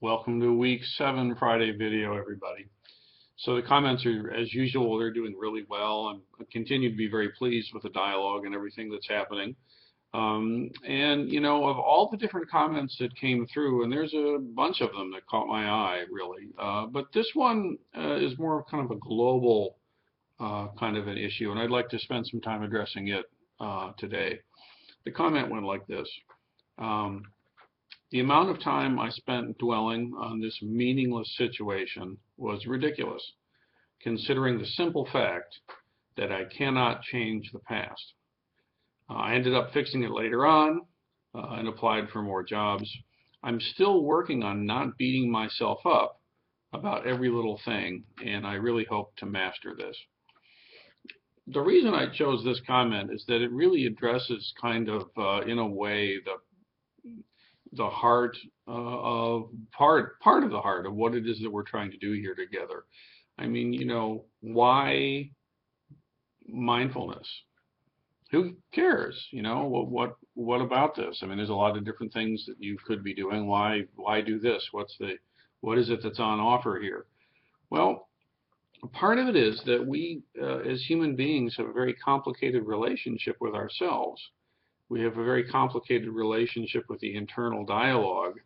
Welcome to week 7 Friday video, everybody. So the comments are, as usual, they're doing really well. I continue to be very pleased with the dialogue and everything that's happening. And, you know, of all the different comments that came through, and there's a bunch of them that caught my eye, really. But this one is more of kind of a global kind of an issue, and I'd like to spend some time addressing it today. The comment went like this. The amount of time I spent dwelling on this meaningless situation was ridiculous, considering the simple fact that I cannot change the past. I ended up fixing it later on and applied for more jobs. I'm still working on not beating myself up about every little thing, and I really hope to master this. The reason I chose this comment is that it really addresses kind of, in a way, the heart of part of the heart of what it is that we're trying to do here together. I mean, you know, why mindfulness? Who cares? You know, what about this? I mean, there's a lot of different things that you could be doing. Why do this? What is it that's on offer here? Well, part of it is that we as human beings have a very complicated relationship with ourselves. We have a very complicated relationship with the internal dialogue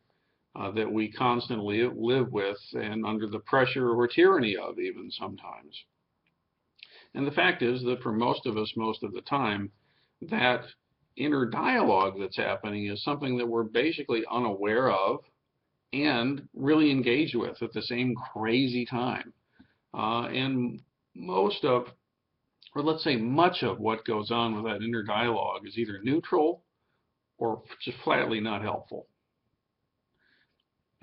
that we constantly live with and under the pressure or tyranny of even sometimes. And the fact is that for most of us, most of the time, that inner dialogue that's happening is something that we're basically unaware of and really engaged with at the same crazy time. And most of, or let's say much of what goes on with that inner dialogue is either neutral or just flatly not helpful.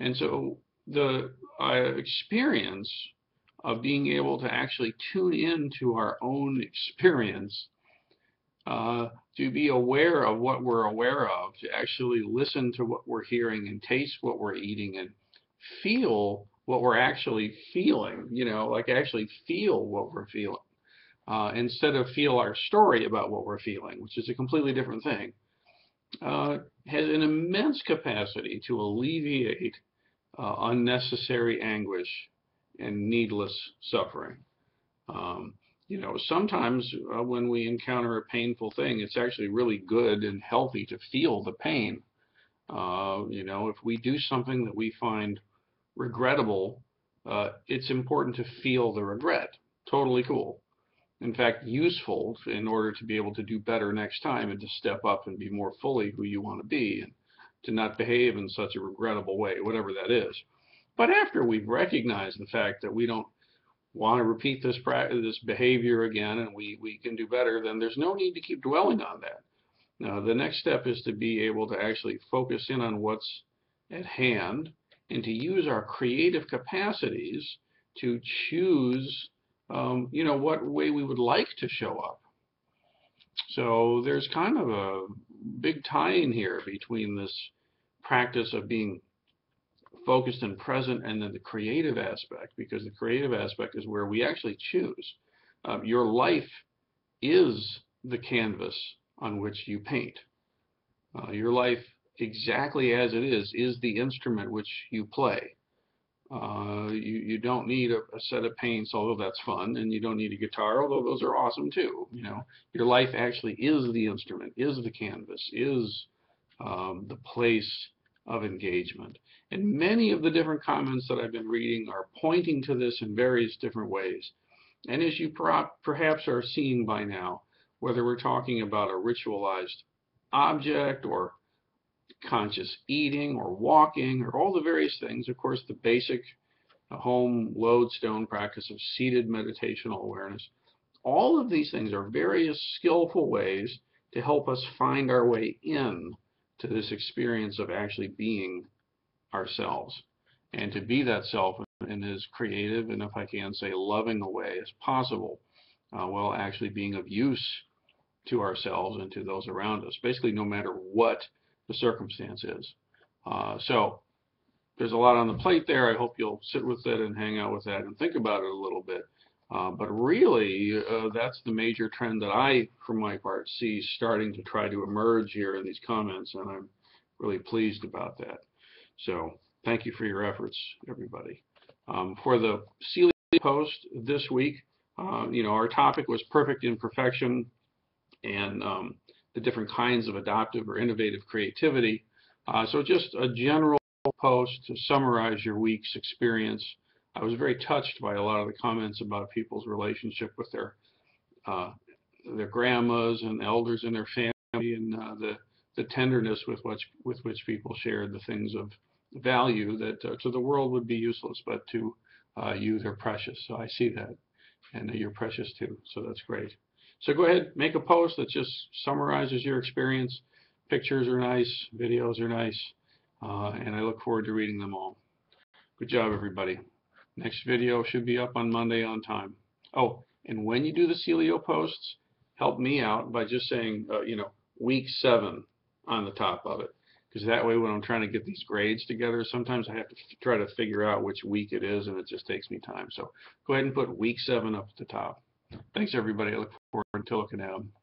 And so the experience of being able to actually tune into our own experience, to be aware of what we're aware of, to actually listen to what we're hearing and taste what we're eating and feel what we're actually feeling, you know, like actually feel what we're feeling. Instead of feel our story about what we're feeling, which is a completely different thing, has an immense capacity to alleviate unnecessary anguish and needless suffering. You know, sometimes when we encounter a painful thing, it's actually really good and healthy to feel the pain. You know, if we do something that we find regrettable, it's important to feel the regret. Totally cool. In fact, useful in order to be able to do better next time and to step up and be more fully who you want to be and to not behave in such a regrettable way, whatever that is. But after we've recognized the fact that we don't want to repeat this behavior again and we can do better, then there's no need to keep dwelling on that. Now, the next step is to be able to actually focus in on what's at hand and to use our creative capacities to choose you know, what way we would like to show up. So there's kind of a big tie-in here between this practice of being focused and present and then the creative aspect, because the creative aspect is where we actually choose. Your life is the canvas on which you paint. Your life, exactly as it is the instrument which you play. You don't need a set of paints, although that's fun, and you don't need a guitar, although those are awesome too. You know, your life actually is the instrument, is the canvas, is the place of engagement. And many of the different comments that I've been reading are pointing to this in various different ways. And as you perhaps are seeing by now, whether we're talking about a ritualized object or conscious eating or walking or all the various things, of course, the basic home lodestone practice of seated meditational awareness, all of these things are various skillful ways to help us find our way in to this experience of actually being ourselves and to be that self in as creative and, if I can say, loving a way as possible, while actually being of use to ourselves and to those around us, basically no matter what the circumstance is. So there's a lot on the plate there. I hope you'll sit with it and hang out with that and think about it a little bit. But really, that's the major trend that I, for my part, see starting to try to emerge here in these comments, and I'm really pleased about that. So thank you for your efforts, everybody. For the Celia post this week, our topic was perfect imperfection and the different kinds of adaptive or innovative creativity. So just a general post to summarize your week's experience. I was very touched by a lot of the comments about people's relationship with their grandmas and elders in their family, and the tenderness with which people shared the things of value that to the world would be useless, but to you they're precious. So I see that, and you're precious too. So that's great. So go ahead, make a post that just summarizes your experience. Pictures are nice, videos are nice, and I look forward to reading them all. Good job, everybody. Next video should be up on Monday on time. Oh, and when you do the Celio posts, help me out by just saying, week 7 on the top of it. Because that way, when I'm trying to get these grades together, sometimes I have to try to figure out which week it is, and it just takes me time. So go ahead and put week 7 up at the top. Thanks, everybody. I look forward to looking at them.